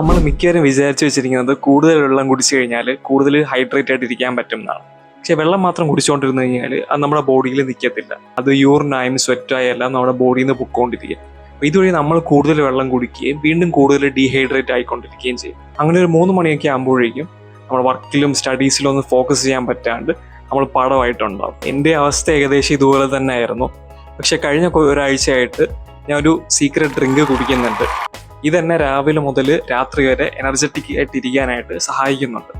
നമ്മൾ മിക്കവരും വിചാരിച്ചു വെച്ചിരിക്കുന്നത് കൂടുതൽ വെള്ളം കുടിച്ചു കഴിഞ്ഞാൽ കൂടുതൽ ഹൈഡ്രേറ്റ് ആയിട്ട് ഇരിക്കാൻ പറ്റും എന്നാണ്. പക്ഷെ വെള്ളം മാത്രം കുടിച്ചുകൊണ്ടിരുന്നു കഴിഞ്ഞാൽ അത് നമ്മുടെ ബോഡിയിൽ നിൽക്കത്തില്ല. അത് യൂറിനായും സ്വെറ്റായും എല്ലാം നമ്മുടെ ബോഡിയിൽ നിന്ന് പൊക്കോണ്ടിരിക്കും. ഇതുവഴി നമ്മൾ കൂടുതൽ വെള്ളം കുടിക്കുകയും വീണ്ടും കൂടുതൽ ഡീഹൈഡ്രേറ്റ് ആയിക്കൊണ്ടിരിക്കുകയും ചെയ്യും. അങ്ങനെ ഒരു 3 മണിയൊക്കെ ആകുമ്പോഴേക്കും നമ്മൾ വർക്കിലും സ്റ്റഡീസിലും ഒന്നും ഫോക്കസ് ചെയ്യാൻ പറ്റാണ്ട് നമ്മൾ പടമായിട്ടുണ്ടാവും. എൻ്റെ അവസ്ഥ ഏകദേശം ഇതുപോലെ തന്നെ ആയിരുന്നു. പക്ഷെ കഴിഞ്ഞ ഒരാഴ്ചയായിട്ട് ഞാൻ ഒരു സീക്രട്ട് ഡ്രിങ്ക് കുടിക്കുന്നുണ്ട്. ഇതെന്നെ രാവിലെ മുതൽ രാത്രി വരെ എനർജറ്റിക് ആയിട്ട് ഇരിക്കാനായിട്ട് സഹായിക്കുന്നുണ്ട്.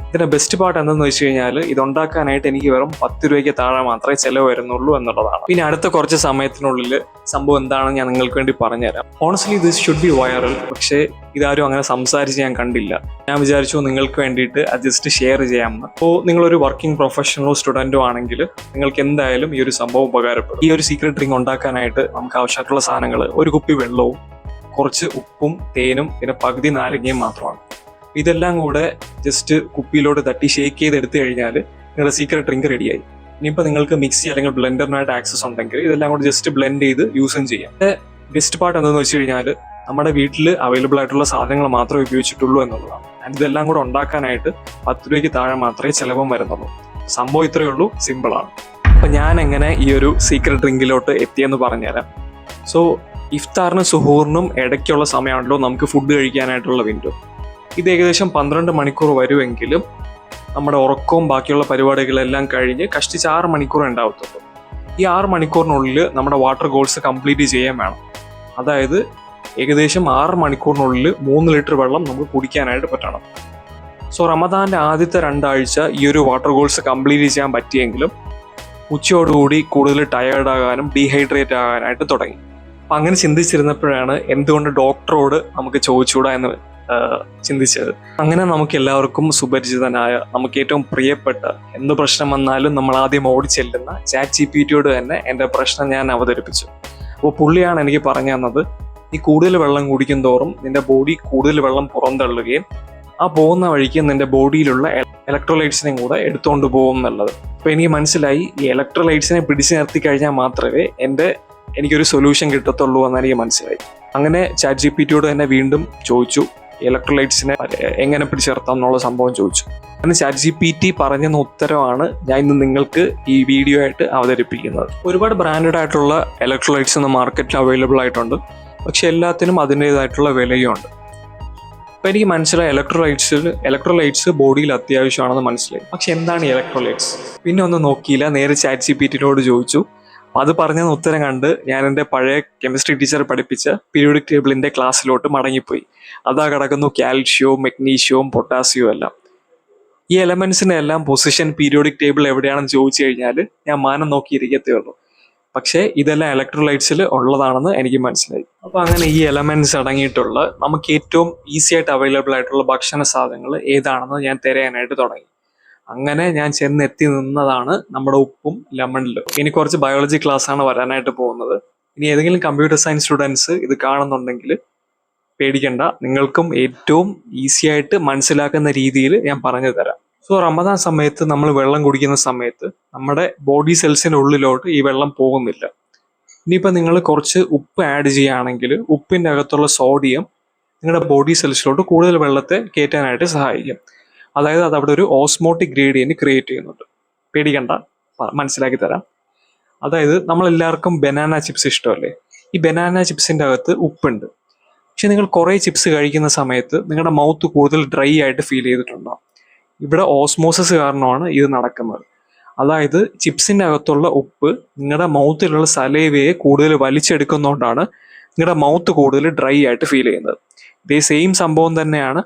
ഇതിൻ്റെ ബെസ്റ്റ് പാർട്ട് എന്തെന്ന് വെച്ച് കഴിഞ്ഞാൽ ഇതുണ്ടാക്കാനായിട്ട് എനിക്ക് വെറും 10 രൂപയ്ക്ക് താഴെ മാത്രമേ ചിലവ് വരുന്നുള്ളൂ എന്നുള്ളതാണ്. പിന്നെ അടുത്ത കുറച്ച് സമയത്തിനുള്ളിൽ സംഭവം എന്താണെന്ന് ഞാൻ നിങ്ങൾക്ക് വേണ്ടി പറഞ്ഞുതരാം. Honestly this should be viral. പക്ഷേ ഇതാരും അങ്ങനെ സംസാരിച്ച് ഞാൻ കണ്ടില്ല. ഞാൻ വിചാരിച്ചു നിങ്ങൾക്ക് വേണ്ടിയിട്ട് അത് ജസ്റ്റ് ഷെയർ ചെയ്യാമെന്ന്. അപ്പോൾ നിങ്ങളൊരു വർക്കിംഗ് പ്രൊഫഷണലോ സ്റ്റുഡൻറ്റോ ആണെങ്കിൽ നിങ്ങൾക്ക് എന്തായാലും ഈ ഒരു സംഭവം ഉപകാരപ്പെടും. ഈ ഒരു സീക്രട്ട് ഡ്രിങ്ക് ഉണ്ടാക്കാനായിട്ട് നമുക്ക് ആവശ്യമായിട്ടുള്ള സാധനങ്ങൾ ഒരു കുപ്പി വെള്ളവും കുറച്ച് ഉപ്പും തേനും പിന്നെ പകുതി നാരങ്ങയും മാത്രമാണ്. ഇതെല്ലാം കൂടെ ജസ്റ്റ് കുപ്പിയിലോട്ട് തട്ടി ഷേക്ക് ചെയ്ത് എടുത്തു കഴിഞ്ഞാൽ നിങ്ങളുടെ സീക്രട്ട് ഡ്രിങ്ക് റെഡിയായി. ഇനിയിപ്പോൾ നിങ്ങൾക്ക് മിക്സി അല്ലെങ്കിൽ ബ്ലെൻഡറിനായിട്ട് ആക്സസ് ഉണ്ടെങ്കിൽ ഇതെല്ലാം കൂടെ ജസ്റ്റ് ബ്ലെൻഡ് ചെയ്ത് യൂസും ചെയ്യാം. ബെസ്റ്റ് പാർട്ട് എന്താണെന്ന് വെച്ച് കഴിഞ്ഞാൽ നമ്മുടെ വീട്ടിൽ അവൈലബിൾ ആയിട്ടുള്ള സാധനങ്ങൾ മാത്രമേ ഉപയോഗിച്ചിട്ടുള്ളൂ എന്നുള്ളതാണ്. ആൻഡ് ഇതെല്ലാം കൂടെ ഉണ്ടാക്കാനായിട്ട് 10 രൂപയ്ക്ക് താഴെ മാത്രമേ ചിലവും വരുന്നുള്ളൂ. സംഭവം ഇത്രയേ ഉള്ളൂ, സിമ്പിളാണ്. അപ്പം ഞാൻ എങ്ങനെ ഈ ഒരു സീക്രട്ട് ഡ്രിങ്കിലോട്ട് എത്തിയെന്ന് പറഞ്ഞുതരാം. സോ ഇഫ്താറിനും സുഹൂറിനും ഇടയ്ക്കുള്ള സമയമാണല്ലോ നമുക്ക് ഫുഡ് കഴിക്കാനായിട്ടുള്ള വിൻഡോ. ഇത് ഏകദേശം 12 മണിക്കൂർ വരുമെങ്കിലും നമ്മുടെ ഉറക്കവും ബാക്കിയുള്ള പരിപാടികളെല്ലാം കഴിഞ്ഞ് കഷ്ടിച്ച് 6 മണിക്കൂർ ഉണ്ടാവത്തുള്ളൂ. ഈ 6 മണിക്കൂറിനുള്ളിൽ നമ്മുടെ വാട്ടർ ഗോൾസ് കംപ്ലീറ്റ് ചെയ്യാൻ വേണം. അതായത് ഏകദേശം 6 മണിക്കൂറിനുള്ളിൽ 3 ലിറ്റർ വെള്ളം നമുക്ക് കുടിക്കാനായിട്ട് പറ്റണം. സോ റമദാൻ്റെ ആദ്യത്തെ 2 ആഴ്ച ഈ ഒരു വാട്ടർ ഗോൾസ് കംപ്ലീറ്റ് ചെയ്യാൻ പറ്റിയെങ്കിലും ഉച്ചയോടുകൂടി കൂടുതൽ ടയേർഡ് ആകാനും ഡീഹൈഡ്രേറ്റ് ആകാനായിട്ട് തുടങ്ങി. അപ്പം അങ്ങനെ ചിന്തിച്ചിരുന്നപ്പോഴാണ് എന്തുകൊണ്ട് ഡോക്ടറോട് നമുക്ക് ചോദിച്ചുകൂടാ എന്ന് ചിന്തിച്ചത്. അങ്ങനെ നമുക്ക് എല്ലാവർക്കും സുപരിചിതനായ നമുക്ക് ഏറ്റവും പ്രിയപ്പെട്ട എന്ത് പ്രശ്നം വന്നാലും നമ്മൾ ആദ്യം ഓടി ചെല്ലുന്ന ChatGPTയോട് തന്നെ എൻ്റെ പ്രശ്നം ഞാൻ അവതരിപ്പിച്ചു. അപ്പോൾ പുള്ളിയാണ് എനിക്ക് പറഞ്ഞു തന്നത്, നീ കൂടുതൽ വെള്ളം കുടിക്കും തോറും നിന്റെ ബോഡി കൂടുതൽ വെള്ളം പുറന്തള്ളുകയും ആ പോകുന്ന വഴിക്ക് നിന്റെ ബോഡിയിലുള്ള ഇലക്ട്രോലൈറ്റ്സിനെയും കൂടെ എടുത്തുകൊണ്ട് പോകും എന്നുള്ളത്. അപ്പോൾ എനിക്ക് മനസ്സിലായി ഈ ഇലക്ട്രോലൈറ്റ്സിനെ പിടിച്ചു നിർത്തി കഴിഞ്ഞാൽ മാത്രമേ എനിക്കൊരു സൊല്യൂഷൻ കിട്ടത്തുള്ളൂ എന്ന് എനിക്ക് മനസ്സിലായി. അങ്ങനെ ChatGPTയോട് തന്നെ വീണ്ടും ചോദിച്ചു ഇലക്ട്രോലൈറ്റ്സിനെ എങ്ങനെ പിടിച്ചിർത്താം എന്നുള്ള സംഭവം ചോദിച്ചു. അങ്ങനെ ChatGPT പറഞ്ഞെന്ന ഉത്തരവാണ് ഞാൻ ഇന്ന് നിങ്ങൾക്ക് ഈ വീഡിയോ ആയിട്ട് അവതരിപ്പിക്കുന്നത്. ഒരുപാട് ബ്രാൻഡഡ് ആയിട്ടുള്ള ഇലക്ട്രോലൈറ്റ്സ് ഇന്ന് മാർക്കറ്റിൽ അവൈലബിൾ ആയിട്ടുണ്ട്. പക്ഷെ എല്ലാത്തിനും അതിൻ്റേതായിട്ടുള്ള വിലയും ഉണ്ട്. അപ്പോൾ എനിക്ക് മനസ്സിലായി ഇലക്ട്രോലൈറ്റ്സ് ബോഡിയിൽ അത്യാവശ്യമാണെന്ന് മനസ്സിലായി. പക്ഷെ എന്താണ് ഇലക്ട്രോലൈറ്റ്സ്? പിന്നെ ഒന്നും നോക്കിയില്ല, നേരെ ChatGPTയോട് ചോദിച്ചു. അത് പറഞ്ഞെന്ന് ഉത്തരം കണ്ട് ഞാൻ എൻ്റെ പഴയ കെമിസ്ട്രി ടീച്ചർ പഠിപ്പിച്ച പീരിയോഡിക് ടേബിളിൻ്റെ ക്ലാസ്സിലോട്ട് മടങ്ങിപ്പോയി. അതാ കിടക്കുന്നു കാൽഷ്യവും മെഗ്നീഷ്യവും പൊട്ടാസ്യവും എല്ലാം. ഈ എലമെന്റ്സിന്റെ എല്ലാം പൊസിഷൻ പീരിയോഡിക് ടേബിൾ എവിടെയാണെന്ന് ചോദിച്ചു കഴിഞ്ഞാൽ ഞാൻ മാനം നോക്കിയിരിക്കത്തേ ഉള്ളൂ. പക്ഷേ ഇതെല്ലാം ഇലക്ട്രോലൈറ്റ്സിൽ ഉള്ളതാണെന്ന് എനിക്ക് മനസ്സിലായി. അപ്പോൾ അങ്ങനെ ഈ എലമെന്റ്സ് അടങ്ങിയിട്ടുള്ള നമുക്ക് ഏറ്റവും ഈസി ആയിട്ട് അവൈലബിൾ ആയിട്ടുള്ള ഭക്ഷണ സാധനങ്ങൾ ഏതാണെന്ന് ഞാൻ തിരയാനായിട്ട് തുടങ്ങി. അങ്ങനെ ഞാൻ ചെന്നെത്തി നിന്നതാണ് നമ്മുടെ ഉപ്പും ലെമണിലും. ഇനി കുറച്ച് ബയോളജി ക്ലാസ് ആണ് വരാനായിട്ട് പോകുന്നത്. ഇനി ഏതെങ്കിലും കമ്പ്യൂട്ടർ സയൻസ് സ്റ്റുഡൻസ് ഇത് കാണുന്നുണ്ടെങ്കിൽ പേടിക്കണ്ട, നിങ്ങൾക്കും ഏറ്റവും ഈസി ആയിട്ട് മനസ്സിലാക്കുന്ന രീതിയിൽ ഞാൻ പറഞ്ഞു തരാം. സോ റമദാൻ സമയത്ത് നമ്മൾ വെള്ളം കുടിക്കുന്ന സമയത്ത് നമ്മുടെ ബോഡി സെൽസിൻ്റെ ഉള്ളിലോട്ട് ഈ വെള്ളം പോകുന്നില്ല. ഇനിയിപ്പോൾ നിങ്ങൾ കുറച്ച് ഉപ്പ് ആഡ് ചെയ്യുകയാണെങ്കിൽ ഉപ്പിൻ്റെ അകത്തുള്ള സോഡിയം നിങ്ങളുടെ ബോഡി സെൽസിലോട്ട് കൂടുതൽ വെള്ളത്തെ കയറ്റാനായിട്ട് സഹായിക്കും. അതായത് അത് അവിടെ ഒരു ഓസ്മോട്ടിക് ഗ്രേഡിയന്റ് ക്രിയേറ്റ് ചെയ്യുന്നുണ്ട്. പേടിക്കണ്ട, മനസ്സിലാക്കി തരാം. അതായത് നമ്മളെല്ലാവർക്കും ബനാന ചിപ്സ് ഇഷ്ടമല്ലേ? ഈ ബനാന ചിപ്സിൻ്റെ അകത്ത് ഉപ്പുണ്ട്. പക്ഷെ നിങ്ങൾ കുറേ ചിപ്സ് കഴിക്കുന്ന സമയത്ത് നിങ്ങളുടെ മൗത്ത് കൂടുതൽ ഡ്രൈ ആയിട്ട് ഫീൽ ചെയ്തിട്ടുണ്ടാകും. ഇവിടെ ഓസ്മോസിസ് കാരണമാണ് ഇത് നടക്കുന്നത്. അതായത് ചിപ്സിൻ്റെ അകത്തുള്ള ഉപ്പ് നിങ്ങളുടെ മൗത്തിലുള്ള സലൈവയെ കൂടുതൽ വലിച്ചെടുക്കുന്നതുകൊണ്ടാണ് നിങ്ങളുടെ മൗത്ത് കൂടുതൽ ഡ്രൈ ആയിട്ട് ഫീൽ ചെയ്യുന്നത്. ഇതേ സെയിം സംഭവം തന്നെയാണ്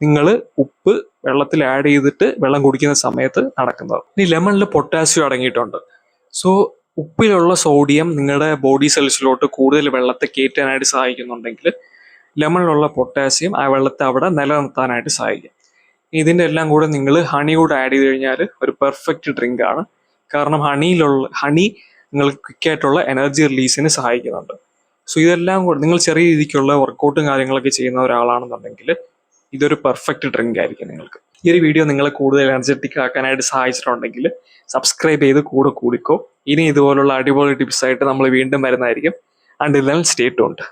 നിങ്ങൾ ഉപ്പ് വെള്ളത്തിൽ ആഡ് ചെയ്തിട്ട് വെള്ളം കുടിക്കുന്ന സമയത്ത് നടക്കുന്നത്. ഇനി ലെമണിൽ പൊട്ടാസ്യം അടങ്ങിയിട്ടുണ്ട്. സോ ഉപ്പിലുള്ള സോഡിയം നിങ്ങളുടെ ബോഡി സെൽസിലോട്ട് കൂടുതൽ വെള്ളത്തെ കയറ്റാനായിട്ട് സഹായിക്കുന്നുണ്ടെങ്കിൽ ലെമണിലുള്ള പൊട്ടാസ്യം ആ വെള്ളത്തെ അവിടെ നിലനിർത്താനായിട്ട് സഹായിക്കും. ഇതിൻ്റെ എല്ലാം കൂടെ നിങ്ങൾ ഹണി കൂടെ ആഡ് ചെയ്ത് കഴിഞ്ഞാൽ ഒരു പെർഫെക്റ്റ് ഡ്രിങ്ക് ആണ്. കാരണം ഹണി നിങ്ങൾക്ക് ക്വിക്കായിട്ടുള്ള എനർജി റിലീസിന് സഹായിക്കുന്നുണ്ട്. സോ ഇതെല്ലാം കൂടെ നിങ്ങൾ ചെറിയ രീതിക്കുള്ള വർക്കൗട്ടും കാര്യങ്ങളൊക്കെ ചെയ്യുന്ന ഒരാളാണെന്നുണ്ടെങ്കിൽ ഇതൊരു പെർഫെക്റ്റ് ഡ്രിങ്ക് ആയിരിക്കും നിങ്ങൾക്ക്. ഈ ഒരു വീഡിയോ നിങ്ങളെ കൂടുതൽ എനർജറ്റിക് ആക്കാനായിട്ട് സഹായിച്ചിട്ടുണ്ടെങ്കിൽ സബ്സ്ക്രൈബ് ചെയ്ത് കൂടിക്കോ. ഇനി ഇതുപോലുള്ള അടിപൊളി ടിപ്സ് ആയിട്ട് നമ്മൾ വീണ്ടും വരുന്നതായിരിക്കും. Until then stay tuned.